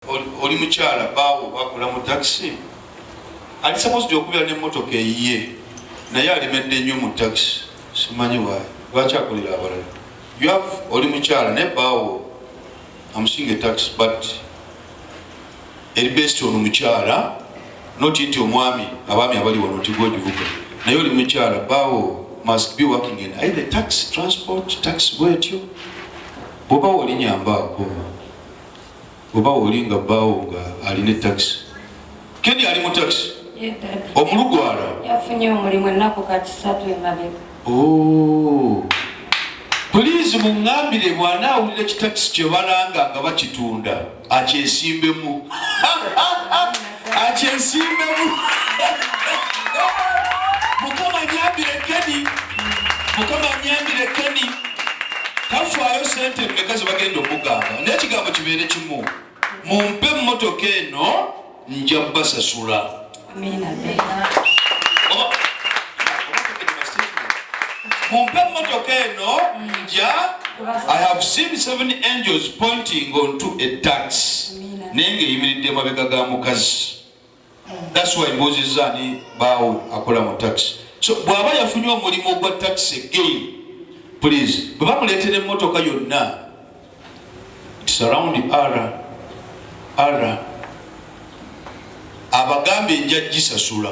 oli mukyala baawo bakola mu taxi ali supposed okubira n'emmotoka eyiye naye alimedde nnyo mu taxi simanyi waayo lwaki akolera abalala you have oli mukyala ne baawo amusinga taxi but eri best ono mukyala noti nti omwami abaami abali wano tigogivuga naye oli mukyala baawo must be working in either taxi transport taxi bwetyo bwoba oli nyambaako oba olinga baawo nga alina taxi kendi ali mu taxi omulugwala yafunye omulimu ennaku kati 3 emabega. Please mungambire bw'anaawulira ekitaxi kye balanga nga bakitunda akyesimbemu akyesimbemu mukama nyambire keni kafaayo sente mmeka ze bagenda okugamba naye ekigambo kibeere kimu mumpe emmotoka eno nja basasula. Mumpe emmotoka eno nja I have seen 7 angels pointing onto a taxi naye ng'eyimiridde emabega ga mukazi. That's why mbozeza ani baawo akola mu taxi. So bw'aba yafunye omulimu gwa taxi again, please bwe bamuleetera emmotoka yonna it's around R abagambe nja gisasula.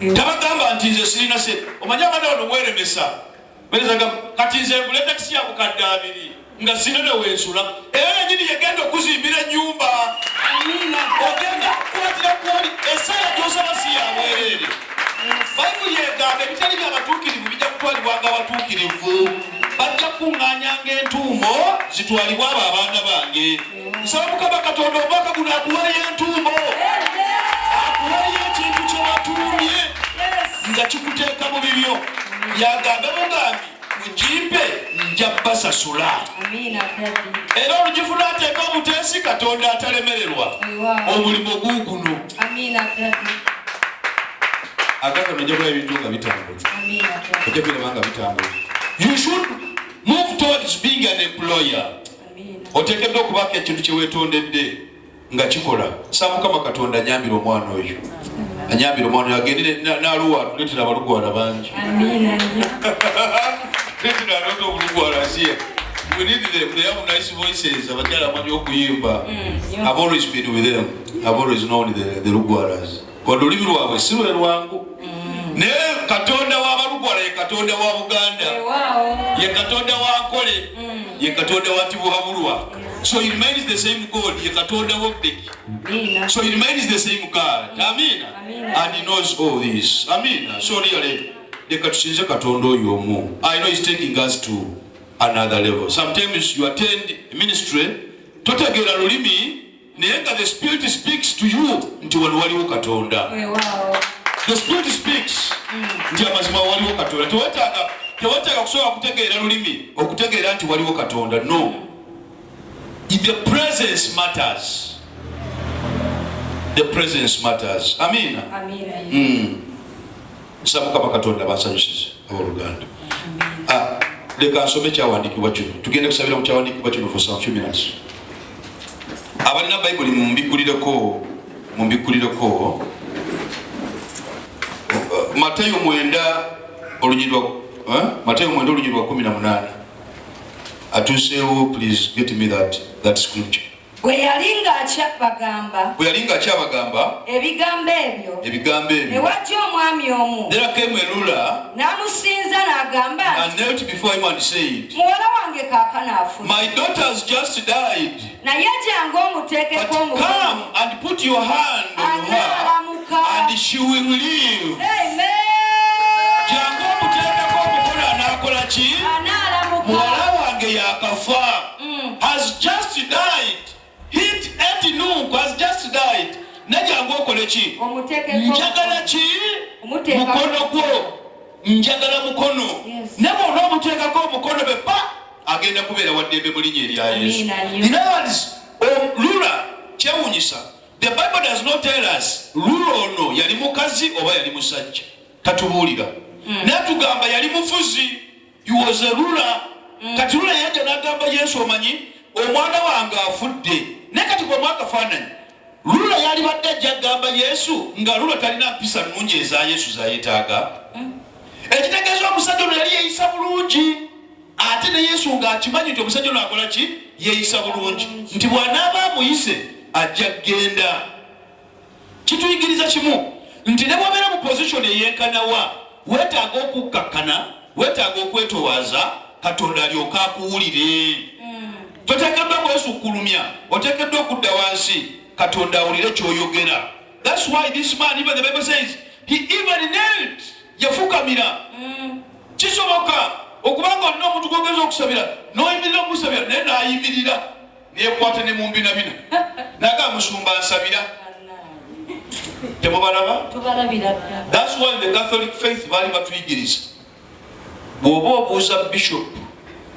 Tabagamba nti nze sirina se omanyi abaana wano weremesa berezaga kati nze ngule taxi ya bukadde 2 nga sirina wensula era nyini yegenda okuzimbira ennyumba. Ogenda kukwatira kwoli esala gyosaba si ya bwerere. Bayibuli yegamba ebitali by'abatuukirivu bijja kutwalibwanga abatuukirivu bajja kuŋŋaanyanga entuumo zitwalibwa abo abaana bange. Nsaba Mukama Katonda omwaka guno akuwayo entuumo akuwayo ekintu kye watuumye nga kikuteeka mu bibyo yagamba bugambi mujimpe nja basasula. Era olugifuna ateeka omuteesi Katonda atalemererwa omulimu guguno. Agaka nja kuba ebintu nga bitambula ojja birabanga bitambula. You should move towards being an employer. Oteekeddwa okubaako ekintu kye weetondedde nga kikola. Saba Mukama Katonda anyambire omwana oyo anyambire omwana oyo agende n'aluwa tuleetera abalugwala bangi. Tuleetera anoota obulugwala asiya. We need them. They have nice voices. Abakyala amanyi okuyimba. I've always been with them. I've always known the lugwalas. Wadde olulimi lwabwe si lwe lwangu. Naye Katonda w'abalugwala ye Katonda wa Buganda. Ye Katonda wa Nkole. Ye Katonda wa Tibuhabulwa. So he remains the same God. Ye Katonda wa Beki. So he remains the same God. Amina. And he knows all this. Amina. So really, leka tusinze Katonda oyo omu. I know he's taking us to another level. Sometimes you attend ministry, totegeera lulimi, naye nga the Spirit speaks to you nti wano waliwo Katonda. The Spirit speaks nti amazima waliwo Katonda. Tewetaaga kusobola kutegeera lulimi okutegeera nti waliwo Katonda. No. The presence matters. The presence matters. Amina. Nsaba Mukama Katonda basanyusize abooluganda. Leka nsome kyawandiikibwa kino. Tugende kusabira mu kyawandiikibwa kino for some few minutes. Abalina Bayibuli mumbigulireko Matayo 9 olunyi lwa 18. Atuseewo, please get me that scripture. Bwe yalinga akyabagamba ebigambo ebyo ne wajja omwami omu there came a ruler n'amusinza n'agamba and knelt before him and said, muwala wange kaakano afudde, my daughter has just died, naye jangu omuteekeko omukono, come and put your hand on her and she will live. Jangu omuteekeko omukono anaakola ki? Muwala wange yakafa, has just died. Hit Etinuk has just died. Najangu okole ki? Njagala ki? Mukono gwo. Njagala mukono. Nebo n'omuteekako omukono bepa agenda kubeera waddembe mu linnya erya Yesu. In other words, Lula kyewuunyisa. The Bible does not tell us Lula ono yali mukazi oba yali musajja. Tatubuulira. Naye tugamba yali mufuzi. He was a ruler. Kati Lula yajja n'agamba Yesu, omanyi omwana wange afudde nekati kwa mwaka fananyi Lula yali badde jagamba Yesu nga Lula talina mpisa nnungi eza Yesu zayetaaga. Ekitegeeza omusajja ono yali yeeyisa bulungi ate ne Yesu ng'akimanyi nti omusajja ono akola ki yeeyisa bulungi nti bw'anaaba amuyise ajja kgenda. Kituyigiriza kimu nti ne bw'obeera mu position eyenkanawa weetaaga okukkakkana weetaaga okwetowaaza Katonda alyoka akuwulire. Toteekeddwa kwesukkulumya oteekeddwa okudda wansi Katonda awulire kyoyogera. That's why this man, even the Bible says, he even knelt. Yafukamira. Kisoboka okubanga olina omuntu gwogeza okusabira n'oyimirira okusabira naye n'ayimirira neekwata ne mu mbinabina naga musumba nsabira. Temubalaba? That's why the Catholic faith bali batuyigiriza bw'oba obuuza bishop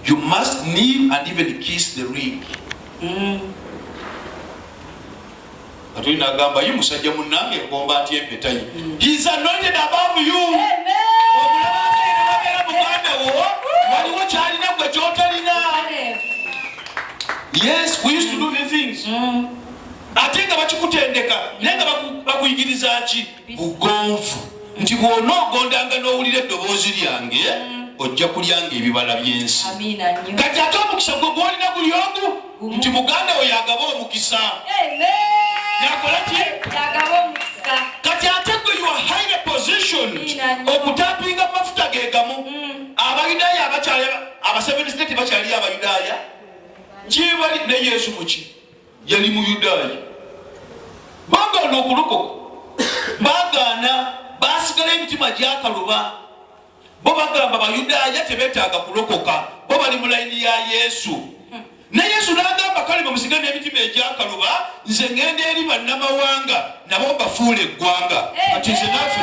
you must kneel and even kiss the ring. Atulina agamba ye musajja munnange ngomba ati empeta ye. He is anointed above you. Omulabanga era babeera muganda wo waliwo kyalina gwe kyotalina. Yes, we used to do the things. Ate nga bakikutendeka naye nga bakuyigiriza ki bugonvu nti bw'onoogondanga n'owulira eddoboozi lyange ojja kulyanga ebibala by'ensi. Kati ate omukisa gwe gw'olina guli ogu nti muganda we yagaba omukisa. Kati ate gwe you are highly positioned okutapinga mafuta gegamu. Abayudaaya aba Seventh State bakyali abayudaaya kyebali ne Yesu muki yali muyudaaya bagaana okulokoka bagaana basigala emitima gyakaluba bo bagamba bayudaaya tebeetaaga kulokoka bo bali mu layini ya Yesu. Ne Yesu n'agamba kale bamusigale n'emitima egyakaluba nze ngenda eri bannamawanga nabo bafuula eggwanga ati nze naffe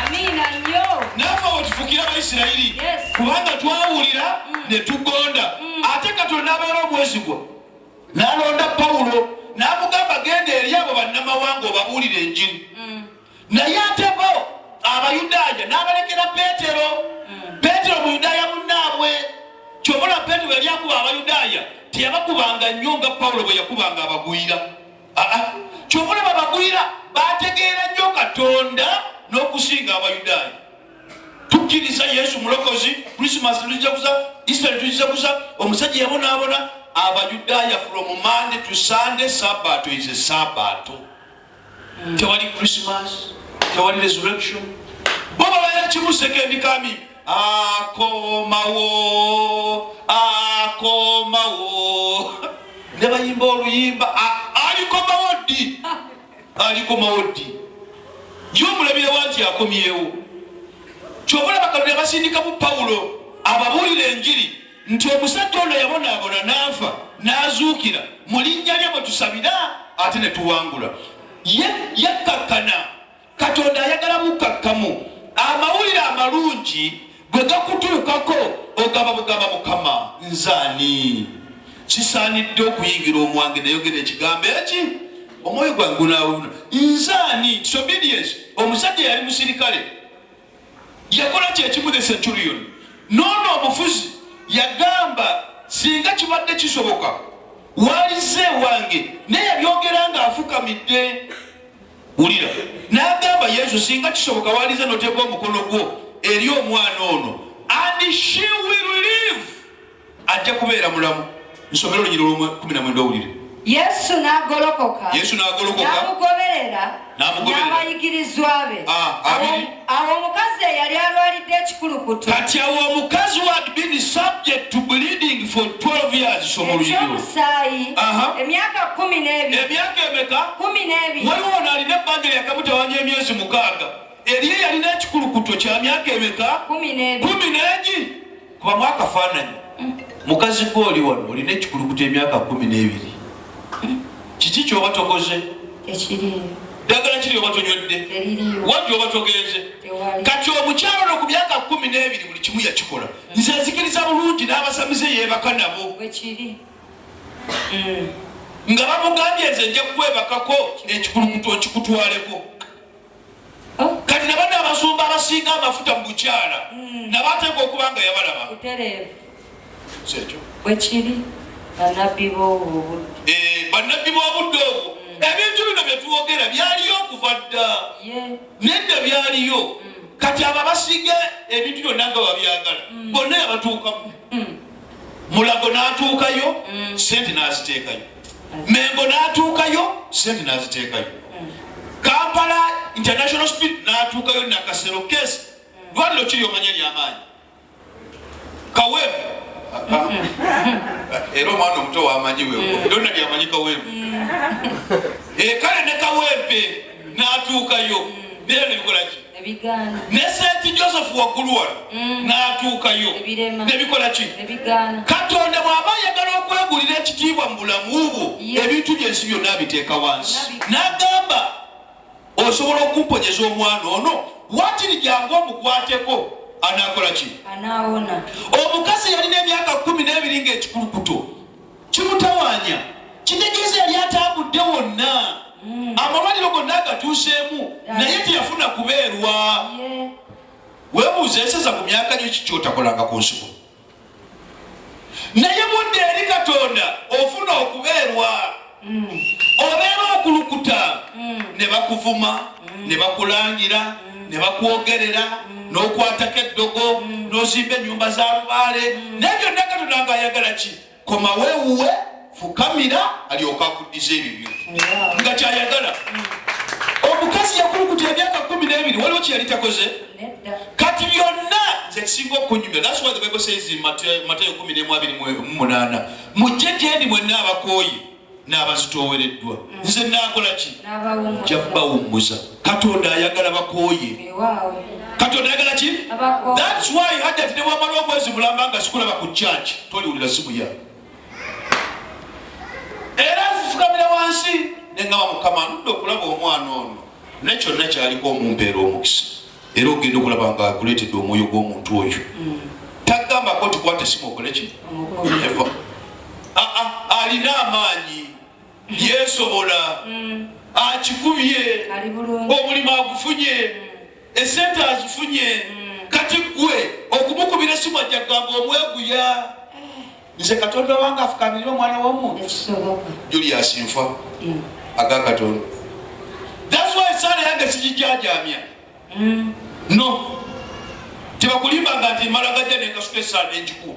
tuyingiramu naffe awo tufukira Abayisirayiri kubanga twawulira ne tugonda. Ate Katonda n'abeera omwesigwa n'alonda Pawulo n'amugamba genda eri abo bannamawanga obabuulira enjiri. Naye ate bo Abayudaaya n'abalekera Peetero muyudaaya munnaabwe. Kyobona Peetero yali akuba Abayudaaya teyabakubanga nnyo nga Pawulo bwe yakubanga abagwira. Kyobona babagwira bategeera nnyo Katonda n'okusinga Abayudaaya. Tukkiriza Yesu mulokozi, Christmas tujja kuza, Easter tujja kuza, omusajja yabonaabona Abayudaaya from Monday to Sunday, Sabbath is a Sabbath. Tewali Christmas, tewali resurrection. Bo babeera kimu second coming. Akomawo ne bayimba oluyimba alikomawo ddi gy'omulabira wanti akomyewo. Kyobula Katonda basindika mu Pawulo ababuulira enjiri nti omusajja ono yabonaabona n'afa n'azuukira mu linnya lye bwe tusabira ate ne tuwangula. Yakkakkana Katonda ayagala bukkakkamu. Amawulire amalungi gwe gakutuukako ogaba bugamba Mukama nzaani kisaanidde okuyingira omwange nayogera ekigambo eki omwoyo gwange gunaawuna nzaani. Disobedience. Omusajja yali musirikale yakola kyekimu the centurion noono omufuzi yagamba singa kibadde kisoboka walize wange naye yabyogera nga afukamidde. Wulira n'agamba Yesu singa kisoboka walize noteeka omukono gwo eri omwana ono and she will live. Ajja kubeera mulamu. Nsomera olunyiri olw'19 owulire. Yesu n'agolokoka n'amugoberera n'abayigirizwa be. Awo omukazi eyali alwalidde ekikulukutu. Kati awo omukazi who had been subject to bleeding for 12 years. Ekyomusaayi emyaka 12. Emyaka emeka? 12. Waliwo ono alina ebbanga lyakabutawanya emyezi 6. Eriye yalina ekikulukutu kya myaka emeka? 12. Kuba mwakafaananyi mukazi gw'oli wano olina ekikulukutu emyaka 12. Kiki kyoba tokoze? Tekiriyo. Ddagala kiri oba tonywedde? Teriyo. Wajja oba togenze? Tewali. Kati omukyalo no ku myaka 12 buli kimu yakikola. Nze nzikiriza bulungi n'abasamize yeebaka nabo. Bwe kiri. Nga bamugambye nze nja kwebakako ekikulukutu okikutwaleko. Kati ne bano abasumba abasinga amafuta mu bukyala nabateeka okuba nga yabalaba. Kutereevu. Sekyo. Bwe kiri. bannabbi b'obudde obwo ebintu bino bye tuwogera byaliyo okuva dda nedda byaliyo kati abo abasiga ebintu byonna nga babyagala bonna yabatuukamu Mulago n'atuukayo sente n'aziteekayo Mengo n'atuukayo sente n'aziteekayo Kampala International Speed n'atuukayo Nakasero kesi lwaliro kiri omanya ly'amaanyi Kawempe era omwana omuto w'amanyi wewe donna lyamanyi Kawempe kale ne Kawempe n'atuukayo bera nebikolaki ne St. Joseph waggulu wano n'atuukayo nebikolaki Katonda bw'aba ayagala okwegulira ekitiibwa mu bulamu bwo ebintu byensi byonna abiteeka wansi n'agamba osobola okumponyeza omwana ono waakiri jangu omukwateko anakolaki anaawona omukazi yalina emyaka 12 ng'ekikulukuto kimutawaanya kitegeeza yali atambudde wonna amalwaliro gonna agatuuseemu naye teyafuna kubeerwa weebuuza eseza ku myaka gyo kikyotakolanga ku nsigo naye budde eri Katonda ofuna okubeerwa obeera okulukuta ne bakuvuma ne bakulangira ne bakwogerera n'okwatako eddogo n'ozimba ennyumba za lubaale naye byonna Katonda ng'ayagala ki koma weewuwe fukamira alyoka akuddiza ebibyo nga kyayagala omukazi yakulukuta emyaka 12 waliwo kye yali takoze kati byonna nze kisinga okunyumya that's why the Bible says in Matthew 11:28 mujje gyendi mwenna abakooyi n'abazitoowereddwa nze naakola ki nja kubawummuza Katonda ayagala bakooye Katonda ayagala ki that's why hajjati ne wamala omwezi mulamba nga sikulaba ku church toliwulira simu ya era fukamira wansi nengaba Mukama ndudde okulaba omwana ono ne kyonna kyaliko omumpeera omukisa era ogenda okulaba nga akuleetedde omwoyo gw'omuntu oyo tagambako tikwata simu okole ki alina amaanyi yeesobola akikubye omulimu agufunye esente azifunye kati gwe okumukubira esimu ajja kugamba omweguya nze Katonda wange afukamirira omwana w'omuntu Julius nfa aga Katonda that's why Sara yange sigijajamya no tebakulimbanga nti mala gajja nekasuka esaala enjiku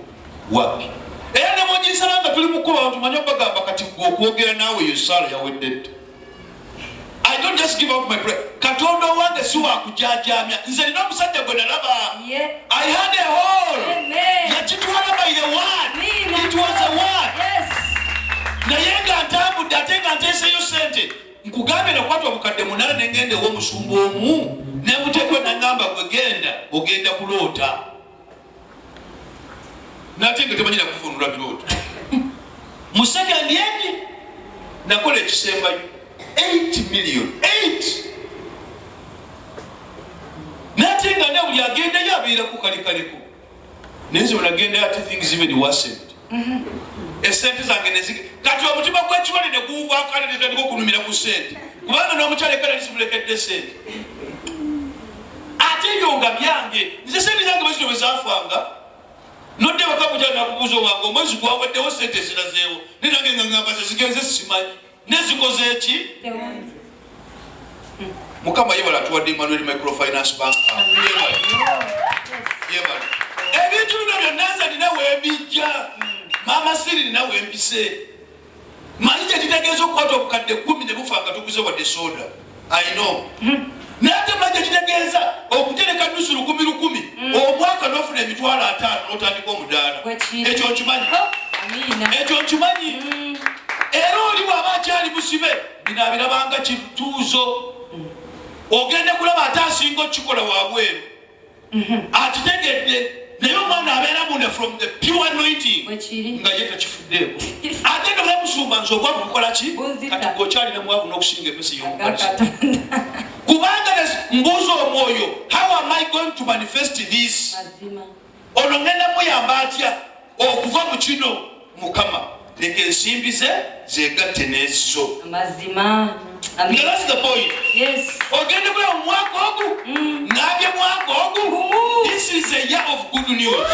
wapi era nemonyisala nga tuli mukuba abantu manya bagamba kati okwogera naawe yo Sara yawedde I don't just give up my prayer. Katonda wange si wakujajamya nze nina omusajja gwe nalaba I had a hole yakitwala by the word it was a word naye nga ntambudde ate nga nteeseyo sente nkugambe nakwata obukadde 8 nengende ew'omusumba omu nemutekwe nangamba gwe genda ogenda kuloota nate nga temanyira kuvunula birooto mu second egi nakola ekisembayo 8 million 8 nate nga ne buli agendayo abeera ku kalikaleko nenze onagenda ati things even worsened esente zange nezige kati omutima gw'ekiwale ne guvaakale netandika okunumira ku sente kubanga n'omukyala kale nisimulekedde sente ate ebyo nga byange nze sente zange bazino bwe zaafanga nodde bakamukyala nakubuuza wange omwezi gwaweddewo sente zirazeewo ne nange nga ngamba zigenze simanyi nezikoze eki Mukama yebala tuwadde Emmanuel Microfinance Bank yebala ebintu bino byonna nze nina weebijja Mama Siri nina weempise manyi gye kitegeeza okukwata obukadde 10 ne bufa nga tuguze wadde soda I know naye ate manyi gye kitegeeza okutereka nusu 10,000 omwaka n'ofuna emitwalo 5 n'otandika omudaala ekyo nkimanyi ekyo nkimanyi era oli bw'aba akyali musibe binaabirabanga kituuzo ogenda kulaba ate asinga okikola wabweru akitegedde naye omwana abeera munda from the pure anointing nga ye takifuddeeko ate nga bamusumba nze obwavu bukola ki kati gwokyalina mwavu n'okusinga emmesi y'omukalisa kubanga mbuuza omwoyo how am I going to manifest this ono ngenda muyamba atya okuva mu kino Mukama leka ensimbi ze zegatte n'ezizo amazima that's the point ogende kula mu mwaka ogu n'abye mwaka ogu this is a year of good news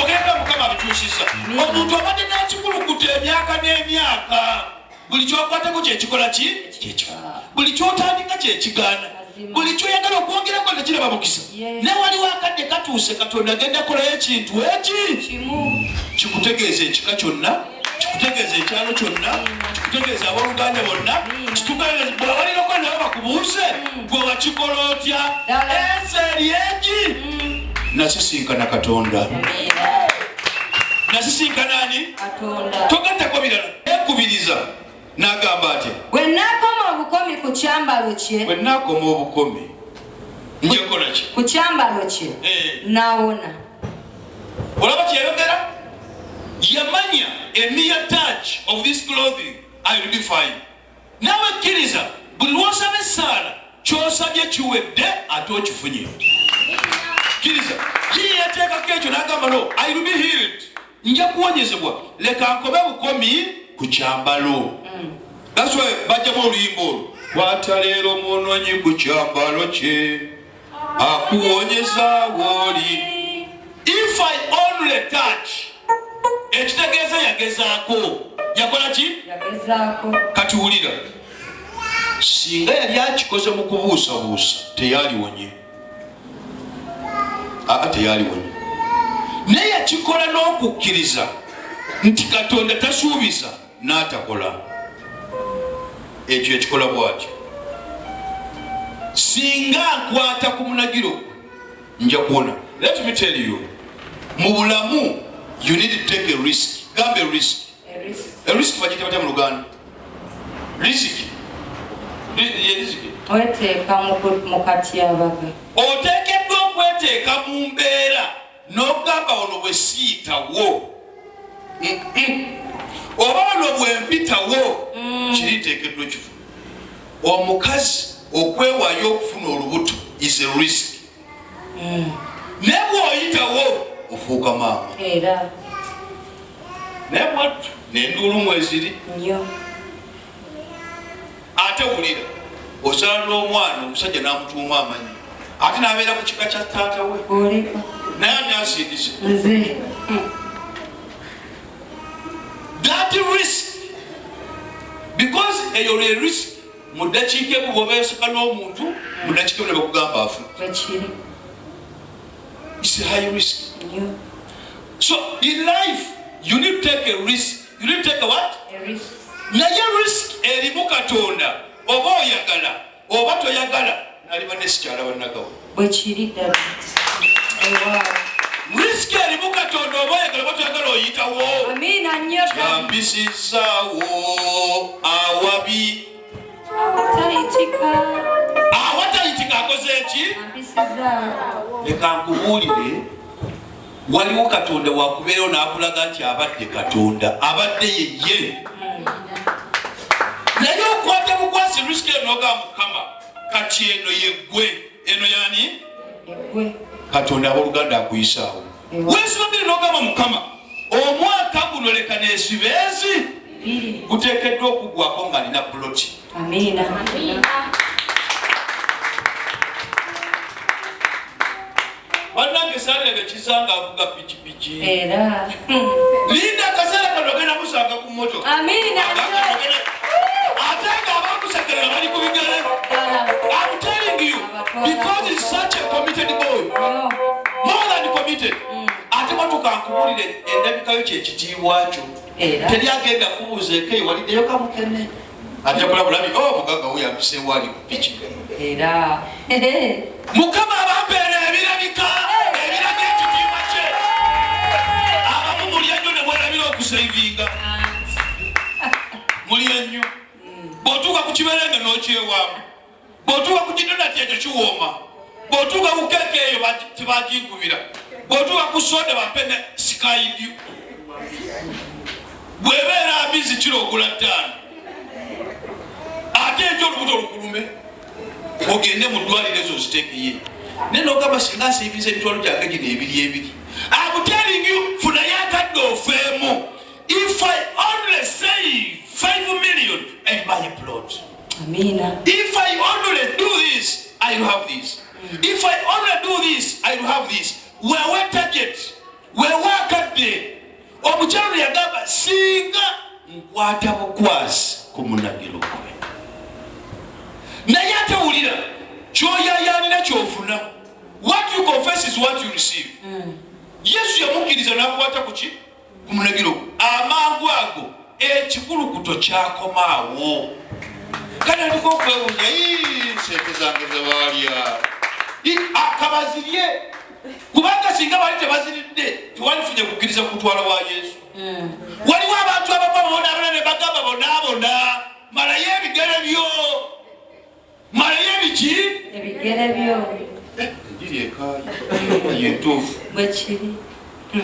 ogenda mukama abituusiza omuntu abadde n'ekikulukuta emyaka n'emyaka buli kyokwatako kyekikola kyekifa buli kyotandika kyekigaana buli kyoyagala okwongerako nekiraba mukisa ne waliwo akadde katuuse katonda agenda kolayo ekintu eki kikutegeeza ekika kyonna kikutegeeza ekyalo kyonna kikutegeeza abooluganda bonna bwewalirako nawe bakubuuze gwe wakikola otya ensi eri eki nasisinkana katonda nasisinkana ani togattako birala ekubiriza n'agamba ati bwe nnaakoma obukomi ku kyambalo kye bwe nnaakoma obukomi njekola ki ku kyambalo kye naawona olaba kyeyogera yamanya a mere touch of this clothing I will be fine nawe kkiriza buli lwosaba essaala kyosabye kiwedde ate okifunye kkiriza ye yateekako ekyo n'agamba no I will be healed nja kuwonyezebwa leka nkobe bukomi ku kyambalo that's why bajjamu oluyimba olwo kwata leero omwonoonyi ku kyambalo kye akuwonyeza wooli if I only touch ekitegeeza yagezaako yakola ki kati wulira singa yali akikoze mu kubuusabuusa teyaliwonye teyaliwonye naye yakikola n'okukkiriza nti katonda tasuubiza n'atakola ekyo ekikola bwatyo singa nkwata ku munagiro nja kuwona. Let me tell you, mu bulamu you need to take a risk. Gambe risk. A risk bagita bata mu Luganda. Risk. Risk. Oteeka mu katyabaga. Oteekeddwa okweteeka mu mbeera n'ogamba ono bwe siitawo oba ono bwe mpitawo kiriteekeddwa kifu. Omukazi okwewaayo okufuna olubuto is a risk. Ne bw'oyitawo ofuuka maama. Era naye bwattu n'enduulu mweziri. Ate wulira osala n'omwana omusajja n'amutuuma amanyi ate n'abeera ku kika kya taata we naye ani asindize that risk because eyo le risk mu ddakiika emu bw'obeeseka n'omuntu mu ddakiika emu ne bakugamba afu. It's a high risk. So in life you need to take a risk. You need to take a what? A risk. Naye risk erimu Katonda oba oyagala oba toyagala naliba nesikyala bannagawo bwekiri ddala. Risk erimu Katonda oba oyagala oba toyagala oyitawo. Amiina nnyo. Yambisizaawo awabi awatayitika akoze eki? Leka nkubuulire waliwo Katonda wakubeerawo n'akulaga nti abadde Katonda abadde yeye. Naye okwata bukwasi risk enoga Mukama kati eno yeggwe eno yani Katonda abooluganda akuyisaawo. Weesibabire n'ogamba Mukama omwaka guno leka neesibeezi guteekeddwa okugwako nga nina buloti. Amiina. Bannange saalebe kisanga avuga pikipiki. Era linda akaseera kano ogenda musanga ku mmotoka. Amiina. Ate nga abakusekerera bali ku bigere. I'm telling you, because he's such a committed boy. More than committed. Ate motoka nkubuulire endabikayo kyekitiibwa kyo. Teri agenda kubuuzeeko ewaliddeyo kamukene. Ate kola bulabi omugaga we yabiseewo ali ku piki. Era Mukama abambeera ebirabika ebiraga ekitiibwa kye. Abamu mulya nnyo ne mwerabira okusevinga. Mulya nnyo. Bw'otuuka ku kiberenge n'okyewaamu. Bw'otuuka ku kidonati ekyo kiwooma. Bw'otuuka ku keeke eyo tebagikubira. Bw'otuuka ku soda bapene sikayidi. Bw'ebeera abizi kiro ogula ttaano. Ate ekyo olubuto lukulume ogende mu ddwaliro ezo ziteekeyo naye n'ogamba singa nsiiviza emitwalo gyange gino ebiri. I'm telling you, funayo akadde ofeemu. If I only save 5 million and buy a plot. Amiina. If I only do this, I will have this. If I only do this, I will have this. Wewe target wewakadde omukyalo yagamba singa nkwata bukwasi ku munagiro gwe naye atewulira kyoyayanira kyofuna. What you confess is what you receive. Yesu yamukkiriza n'akwata kuki ku munagiro gwe amangu ago ekikulukuto kyakomaawo. Kati aliko okwewunya sente zange zebalya akabazirye kubanga singa bali tebaziridde tewalifunye kukkiriza kutwala wa Yesu. Waliwo abantu ababona ne bagamba bonaabona malayo ebigere byo malayo ebiki ebigere byo enjiri ekaayo yentuufu bwekiri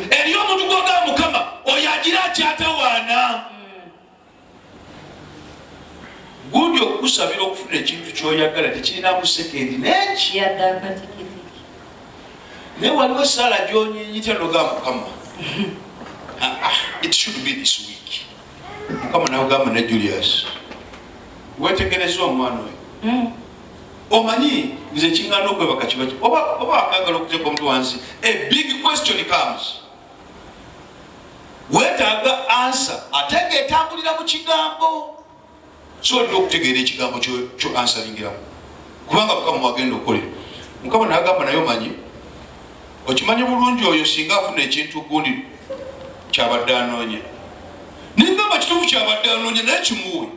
eri omuntu gwogamba Mukama oyo agira akyatawaana. Gundi okusabira okufuna ekintu kyoyagala tekirinamu sekendi neki yadde akatikitiki. Naye waliwo Sala gyonyiyita nogamba Mukama it should be this week. Mukama nagamba ne Julius wetegereza omwana oyo omanyi nze kingana okwebaka kibaki oba akagala okuteeka omuntu wansi. A big question comes. Wetaaga answer ate ng'etambulira mu kigambo. So olina okutegeera ekigambo kyo answeringiramu kubanga Mukama wagenda okukolera. Mukama nagamba naye omanyi okimanyi bulungi oyo singa afuna ekintu gundi kyabadde anoonya. Ningamba kituufu kyabadde anoonya naye kimuwe.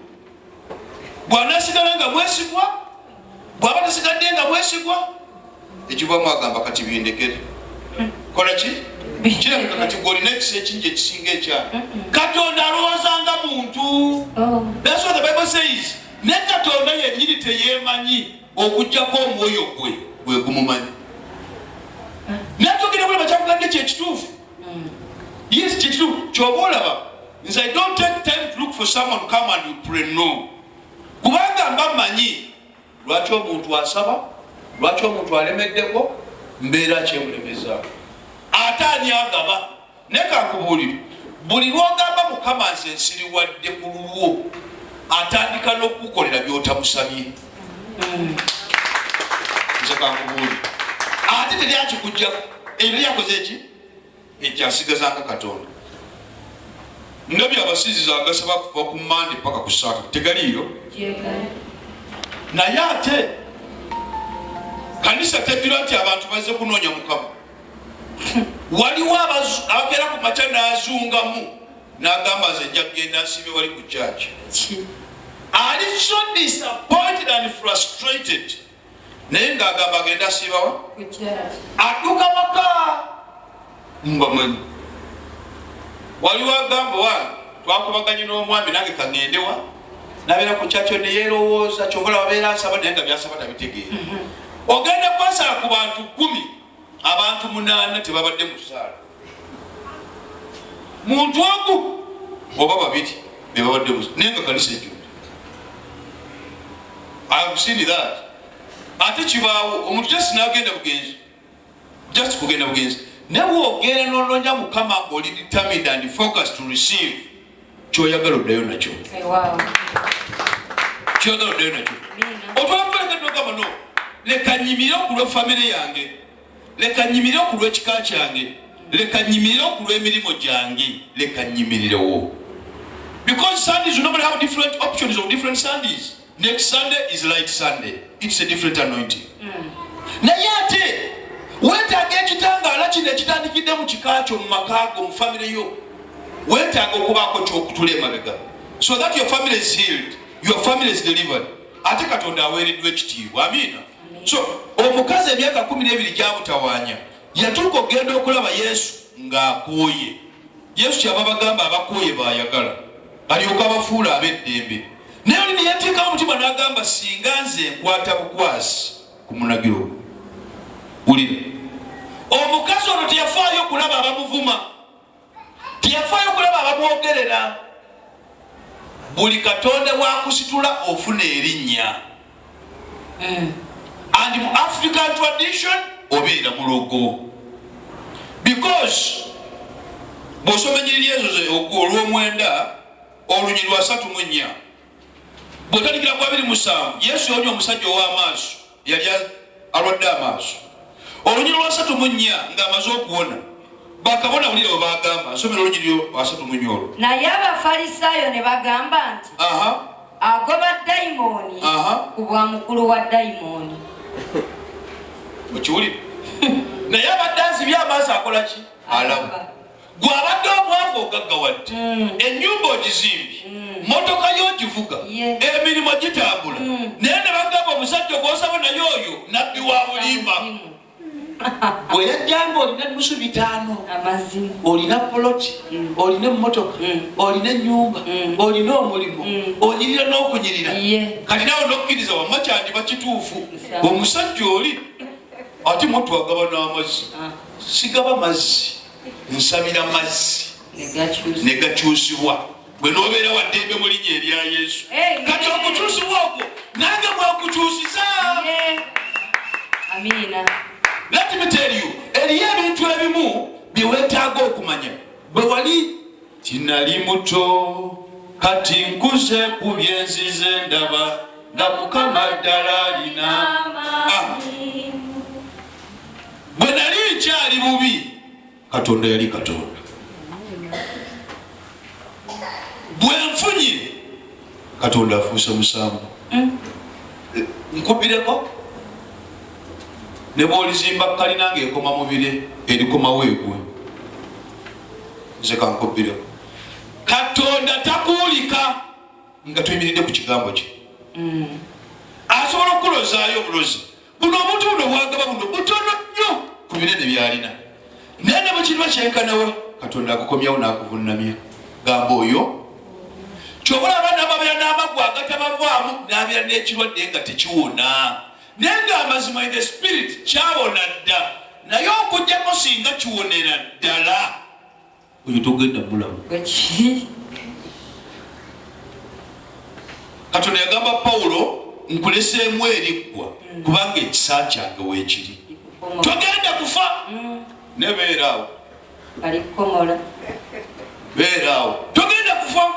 Bw'anaasigala nga mwesigwa bw'aba tasigadde nga mwesigwa ekivaamu agamba kati bindekere. Kola ki? Kirabika kati gw'olina ekisa ekingi ekisinga ekya Katonda alowoozanga muntu. That's what the Bible says. Ne Katonda yennyini teyeemanyi okuggyako omwoyo gwe gumumanyi. Natugenda kulaba kyakugadde kyekituufu. Yes, kyekituufu kyoba olaba nze I don't take time to look for someone to come and you pray. No. Kubanga mba mmanyi lwaki omuntu asaba lwaki omuntu alemeddeko mbeera kyemulemeza ate ani agaba. Ne kankubuulire buli lwogamba Mukama nze nsiriwadde ku lulwo atandika n'okukolera by'otamusabye. Nze kankubuulire ate teryakikugjaku ebyo yakoze eki ekyasigazanga Katonda. Ndabye abasiziza agasaba kuva ku Mande paka ku Saturday tegaliyo. Naye ate kanisa teddira nti abantu bazze kunoonya Mukama. Waliwo abakeera ku makya n'azungamu n'agamba nze nja kugenda nsibe wali ku church. Ali so disappointed and frustrated. Naye ng'agamba agenda asiibawa adduka maka mbamanyi. Waliwo agamba wange twakubaganye n'omwami nange kaŋŋendewa nabeera ku church ne yeerowooza kyobola wabeera asaba naye nga byasaba tabitegeera. Ogenda kwasala ku bantu 10 abantu 8 tebabadde mu ssaala. Muntu ogu oba 2 bebabadde mu naye nga kanisa ejjudde. I've seen that. Ate kibaawo omuntu just n'agenda bugenzi just kugenda bugenzi naye bwogenda n'onoonya Mukama oli determined and focused to receive kyoyagala oddayo nakyo. Kyoyagala oddayo nakyo. Otwalakubaleka nogamba no leka nnyimire okulwa famire yange leka nnyimire okulwa ekika kyange leka nnyimire okulwa emirimu gyange leka nnyimirirewo. Because Sundays you normally have different options of different Sundays. Next Sunday is Light Sunday. It's a different anointing. Naye ate wetaaga ekitangaala kino ekitandikidde mu kika kyo mu makaago mu famire yo wetaaga okubaako kyokutula emabega so that your family is healed, your family is delivered. Ate Katonda aweereddwa ekitiibwa. Amiina. So omukazi emyaka 12 gyabutawaanya yatuuka okugenda okulaba Yesu ng'akooye. Yesu kyaba bagamba abakooye baayagala alyoka abafuula ab'eddembe. Naye oli ne yeteekamu omutima n'agamba singa nze nkwata bukwasi ku munagiro. Wulira omukazi ono teyafaayo okulaba abamuvuma teyafaayo okulaba abamwogerera. Buli Katonda bwakusitula ofuna erinnya. And mu African tradition obeera mulogo because bw'osoma ennyiriri ezo olw'omwenda olunyi lwa 34 bw'otandikira ku 27 Yesu yawonya omusajja ow'amaaso yali alwadde amaaso. Olunyi lwa 34 ng'amaze okuwona bakabona ulire obagamba nsomero nyiryo wasatu munyoro naye abafarisayo ne bagamba nti agoba daimoni kubwa mukulu wa daimoni mukiwulire naye abadansi byamaaso akola ki alaba gwabadde omwavu ogaggawadde ennyumba ogizimbye motoka y'ogivuga emirimu gitambula naye ne bagamba omusajja gw'osaba naye oyo nabbi wa bulimba bwe yajjanga olina nusu 5 olina poloti olina emmotoka olina ennyumba olina omulimu onyirira n'okunyirira kati nawe n'okkiriza wamma kyandiba kituufu omusajja oli ate mutwagaba n'amazzi sigaba mazzi nsabira mazzi ne gakyusibwa bwe n'obeera waddembe mu linnya erya Yesu kati okukyusibwa okwo nange bwakukyusiza amina. Let me tell you, eriyo ebintu ebimu bye weetaaga okumanya. Bwe wali tinali muto kati nkuze ku byenzize ndaba nga Mukama ddala alina. Bwe nali nkyali bubi Katonda yali Katonda. Bwe nfunyire Katonda afuuse musango. Nkubireko ne bw'olizimba kalina ng'ekoma mubire erikoma weegwe nze kankubireko Katonda takuwulika nga tuyimiridde ku kigambo kye asobola okulozaayo obulozi buno omuntu buno bwagaba buno butono nnyo ku binene byalina naye ne bwe kirima kyenkanawa Katonda akukomyawo n'akuvunnamya gamba oyo kyobola abaana ababeera n'amagwa agatabavaamu n'abeera n'ekirwadde nga tekiwona nenga amazima in the spirit kyabona dda naye okujjako singa kiwonera ddala oyo togenda mulamu. Katonda yagamba Pawulo nkuleseemu eriggwa kubanga ekisa kyange weekiri togenda kufa ne beeraawo beeraawo togenda kufa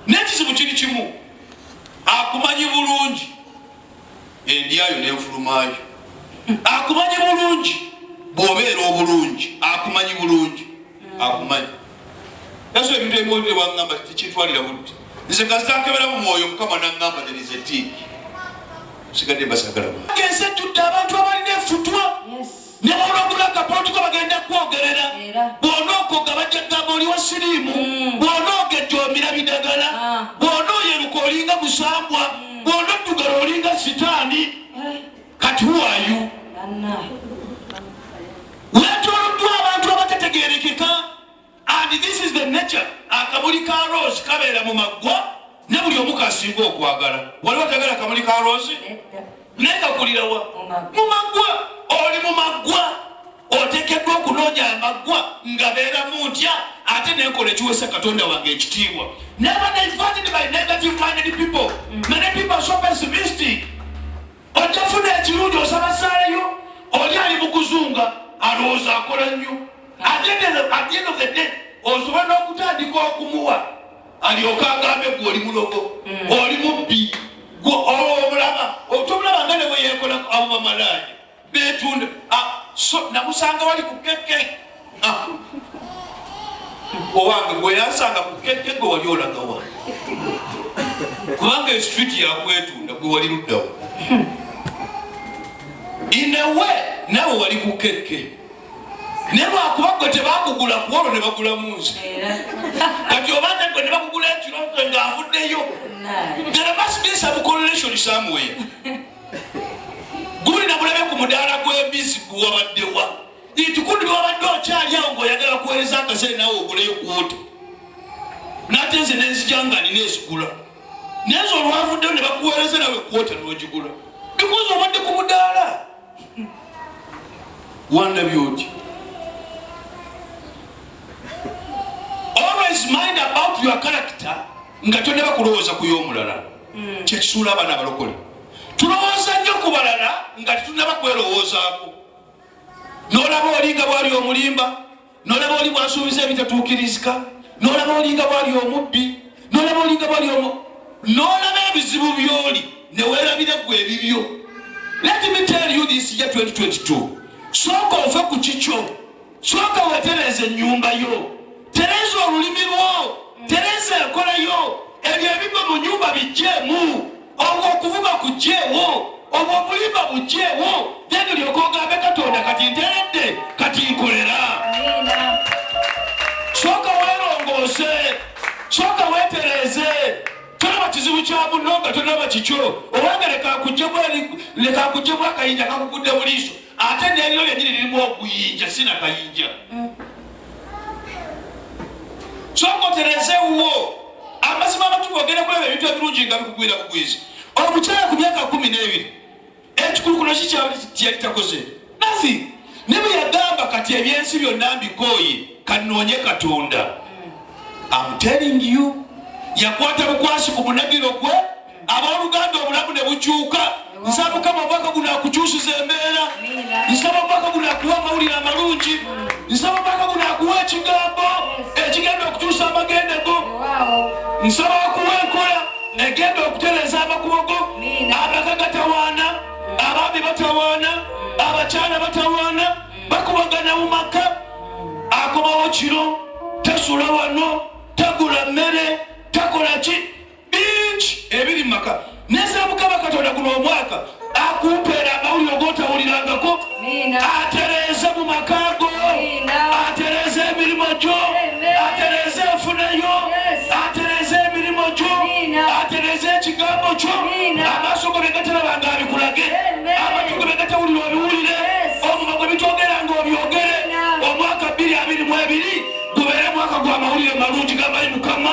n'ekizibu kiri kimu akumanyi bulungi endyayo n'enfulumaayo akumanyi bulungi bw'obeera obulungi akumanyi bulungi akumanyi naso ebintu ebimwolire bwaŋŋamba tikintwalira budde nze kasitankebera mu mwoyo Mukama naŋŋamba there is a tick sigadde mbasagalamu gensi ejjudde abantu abalina efutwa ne bw'onogula akapooti ko bagenda kwogerera bw'onookoga bajja kugamba oli wa siriimu bw'onoogejja omira bidagala bw'onooyeruka olinga musambwa bw'onoddugala olinga sitaani kati who are you? Weetooloddwa abantu abatategeerekeka and this is the nature. Akamuli ka rose kabeera mu maggwa ne buli omu kasinga okwagala. Waliwo atagala akamuli ka rose? Naye kakulira wa? Mu maggwa. Oli mu maggwa oteekeddwa okunoonya amaggwa nga beeramu ntya ate n'enkola ekiweesa Katonda wange ekitiibwa. Never diverted by negative minded people. Many people are so pessimistic. Ojjafuna ekirungi osaba saalayo oli ali mu kuzunga alowooza akola nnyo. At the end of the day osobola n'okutandika okumuwa alyoka agambe gwe oli mulogo oli mubbi omulaba otomulaba nga ne bwe yeekola abo bamalaaya beetunda namusanga wali ku kekke owange gwe yansanga ku kekke gwe wali olagawa kubanga esituiti yakwetunda gwe wali luddawo inewe nawe wali ku kekke naye lwakuba gwe tebakugula ku olwo ne bagula mu nsi kati obanga gwe ne bakugula ekirooto ng'avuddeyo there must be some correlation somewhere. Guli na bulabe ku mudaala gw'embisi guwabaddewa itukundi wabadde okyali awo ng'oyagala kuweereza akasere nawe oguleyo kwota nate nze nenzijanga nina ezigula naye nze olwavuddeyo ne bakuweereza nawe kwota n'ogigula because obadde ku mudaala wandabye oti. Always mind about your character nga toneba kulowooza ku y'omulala kyekisuula abaana abalokole tulowooza nnyo ku balala nga tetunaba kwerowoozaako n'olaba olinga bwali omulimba n'olaba oli bwasuubiza ebitatuukirizika n'olaba olinga bwali omubbi n'olaba olinga bwali n'olaba ebizibu by'oli ne weerabira ggwe ebibyo. Let me tell you this year 2022 sooka ove ku kikyo soka wetereze ennyumba yo, tereza olulimi lwo, tereza enkola yo, ebyo ebiva mu nyumba bijjeemu, obwo okuvuga kujjeewo, obwo obulimba bujjeewo, then olyoka ogambe Katonda kati nteredde kati nkolera. Soka weerongoose, soka wetereze, tolaba kizibu kya munno nga tolaba kikyo, owange leka akuggyemu akayinja kakugudde mu liiso, ate n'eriro lyennyini lirimu okuyinja sina kayinja. Soka otereze wuwo, amazima amatuufu ogenda kulaba ebintu ebirungi nga bikugwira bugwizi. Omukyala ku myaka 12 ekikulukuno kyali takoze nothing. Ne bwe yagamba kati ebyensi byonna mbikooye kanoonye Katonda. I'm telling you, yakwata bukwasi ku munagiro gwe, abooluganda obulamu ne bukyuka. Nsaba Mukama omwaka guno akukyusiza embeera, nsaba omwaka guno akuwa amawulire amalungi, nsaba omwaka guno akuwa ekigambo ekigenda okukyusa amagende go, nsaba akuwa enkola egenda okutereza amakubo go, amaka gatawaana, abaami batawaana, abakyala batawaana, bakubagana mu maka, akomawo kiro, tasula wano, tagula mmere, takola ki bingi ebiri maka. Nesa Mukama Katonda guno omwaka akumpeera amawulire g'otawulirangako, atereze mu maka go, atereze emirimu gyo, atereze enfuna yo, atereze emirimu gyo, atereze ekigambo kyo, amaaso go begatalaba nga abikulage, amatu go begatawulira obiwulire, obuva gwe bitwogera nga obyogere. Omwaka 2022 gubeere mwaka gw'amawulire malungi g'amayi Mukama.